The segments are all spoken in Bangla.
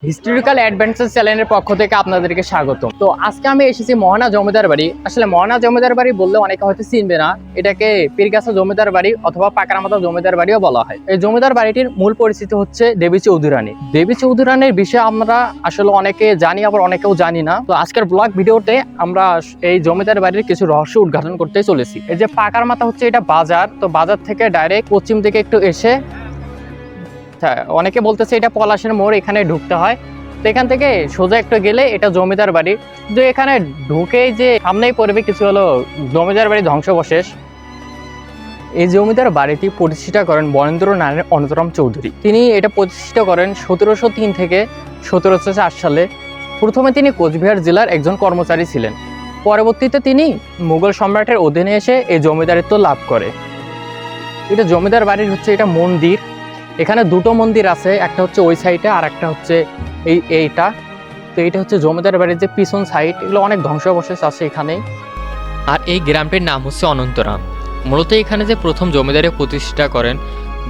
হিস্টোরিক্যাল অ্যাডভেঞ্চার চ্যানেলের পক্ষ থেকে আপনাদেরকে স্বাগত। তো আজকে আমি এসেছি মহানা জমিদার বাড়ি। আসলে মহানা জমিদার বাড়ি বললে অনেকে হয়তো চিনবে না, এটাকে পীরগাছা জমিদার বাড়ি অথবা পাকড়ামাথা জমিদার বাড়িও বলা হয়। এই জমিদার বাড়িটির মূল পরিচিতি হচ্ছে দেবী চৌধুরানী। দেবী চৌধুরানীর বিষয়ে আমরা আসলে অনেকে জানি, আবার অনেকেও জানি না। তো আজকের ব্লগ ভিডিওতে আমরা এই জমিদার বাড়ির কিছু রহস্য উদ্ঘাটন করতে চলেছি। এই যে পাকড়ামাথা হচ্ছে এটা বাজার, তো বাজার থেকে ডাইরেক্ট পশ্চিম দিকে একটু এসে অনেকে বলতেছে এটা পলাশের মোড়, এখানে ঢুকতে হয়। তো এখান থেকে সোজা একটু গেলে এটা জমিদার বাড়ি। যে এখানে ঢুকেই যে সামনেই পড়বে কিছু হলো জমিদার বাড়ি ধ্বংসাবশেষ। এই জমিদার বাড়িটি প্রতিষ্ঠা করেন বরেন্দ্র নারায়ণ অনন্তরাম চৌধুরী। তিনি এটা প্রতিষ্ঠা করেন 1703 থেকে 1704 সালে। প্রথমে তিনি কোচবিহার জেলার একজন কর্মচারী ছিলেন। পরবর্তীতে তিনি মুঘল সম্রাটের অধীনে এসে এই জমিদারিত্ব লাভ করে। এটা জমিদার বাড়ির হচ্ছে এটা মন্দির। এখানে দুটো মন্দির আছে, একটা হচ্ছে ওই সাইডে আর একটা হচ্ছে এইটা। তো এইটা হচ্ছে জমিদার বাড়ির যে পিছন সাইড, এগুলো অনেক ধ্বংসাবশেষ আছে এখানে। আর এই গ্রামটির নাম হচ্ছে অনন্তরাম। মূলত এখানে যে প্রথম জমিদারি প্রতিষ্ঠা করেন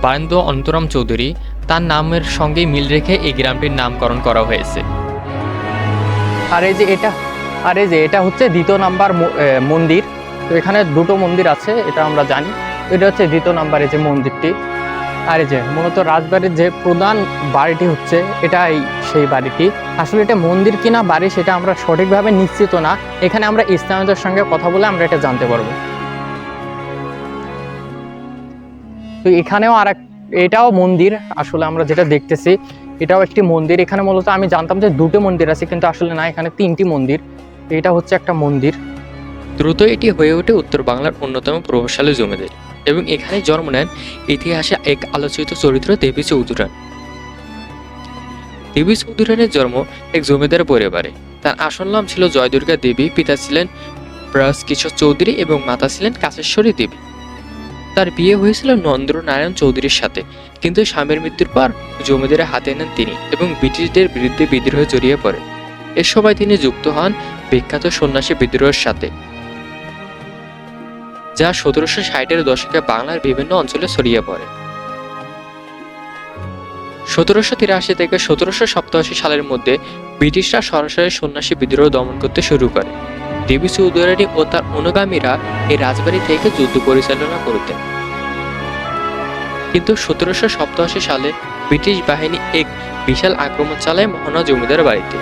বরেন্দ্র অনন্তরাম চৌধুরী, তার নামের সঙ্গে মিল রেখে এই গ্রামটির নামকরণ করা হয়েছে। আর এই যে এটা হচ্ছে দ্বিতীয় নাম্বার মন্দির। তো এখানে দুটো মন্দির আছে, এটা আমরা জানি। এটা হচ্ছে দ্বিতীয় নাম্বারে যে মন্দিরটি। আর এই যে মূলত রাজবাড়ির যে প্রধান বাড়িটি হচ্ছে এটাই সেই বাড়িটি। আসলে এটা মন্দির কিনা বাড়ি সেটা আমরা সঠিকভাবে নিশ্চিত না। এখানে আমরা স্থানীয়দের সঙ্গে কথা বলে আমরা এটা জানতে পারবো। তো এখানেও এটাও মন্দির। আসলে আমরা যেটা দেখতেছি এটাও একটি মন্দির। এখানে মূলত আমি জানতাম যে দুটো মন্দির আছে, কিন্তু আসলে না, এখানে তিনটি মন্দির। এটা হচ্ছে একটা মন্দির। দ্রুত এটি হয়ে ওঠে উত্তর বাংলার অন্যতম প্রভাবশালী জমিদারি এবং এখানে জন্ম নেন ইতিহাসে এক আলোচিত চরিত্র দেবী চৌধুরানী। দেবী চৌধুরানীর জন্ম এক জমিদার পরিবারে। তার আসল নাম ছিল জয়দুর্গা দেবী। পিতা ছিলেন ব্রজকিশোর চৌধুরী এবং মাতা ছিলেন কাশেশ্বরী দেবী। তার বিয়ে হয়েছিল নরেন্দ্র নারায়ণ চৌধুরীর সাথে, কিন্তু স্বামীর মৃত্যুর পর জমিদারি হাতে নেন তিনি এবং ব্রিটিশদের বিরুদ্ধে বিদ্রোহে জড়িয়ে পড়েন। এ সময় তিনি যুক্ত হন বিখ্যাত সন্ন্যাসী বিদ্রোহের সাথে, যা 1760-এর দশকে বাংলার বিভিন্ন অঞ্চলে ছড়িয়ে পড়ে। 1783 থেকে 1787 সালের মধ্যে ব্রিটিশরা সরাসরি সন্ন্যাসী বিদ্রোহ দমন করতে শুরু করে। দেবী চৌধুরানী ও তার অনুগামীরা এই রাজবাড়ি থেকে যুদ্ধ পরিচালনা করতেন। কিন্তু 1787 সালে ব্রিটিশ বাহিনী এক বিশাল আক্রমণ চালায় মহানা জমিদার বাড়িতে।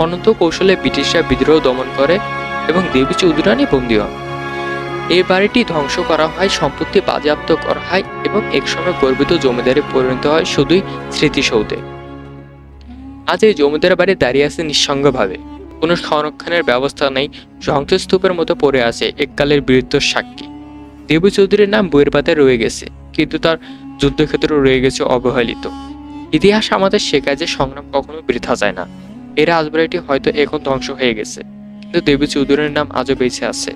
অনন্ত কৌশলে ব্রিটিশরা বিদ্রোহ দমন করে এবং দেবী চৌধুরানী বন্দী হন। এই বাড়িটি ধ্বংস করা হয়, সম্পত্তি বাজেয়াপ্ত করা হয় এবং একসময় গর্বিত জমিদারে পরিণত হয় শুধুই স্মৃতিসৌধে। আজ এই জমিদার বাড়ি দাঁড়িয়ে আছে নিঃসঙ্গভাবে, কোনো সংরক্ষণের ব্যবস্থা নেই, ধ্বংসস্তূপের মতো পড়ে আছে এককালের বীরত্বের সাক্ষী। দেবী চৌধুরীর নাম বইয়ের পাতায় রয়ে গেছে, কিন্তু তার যুদ্ধক্ষেত্র রয়ে গেছে অবহেলিত। ইতিহাস আমাদের শেখায় যে সংগ্রাম কখনো বৃথা যায় না। এই রাজবাড়িটি হয়তো এখন ধ্বংস হয়ে গেছে, কিন্তু দেবী চৌধুরীর নাম আজও বেঁচে আছে।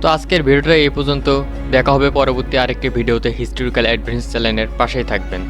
তো আজকের ভিডিওটা এই পর্যন্ত। দেখা হবে পরবর্তী আরেকটি ভিডিওতে। হিস্টোরিক্যাল অ্যাডভেঞ্চার চ্যানেলের পাশেই থাকবেন।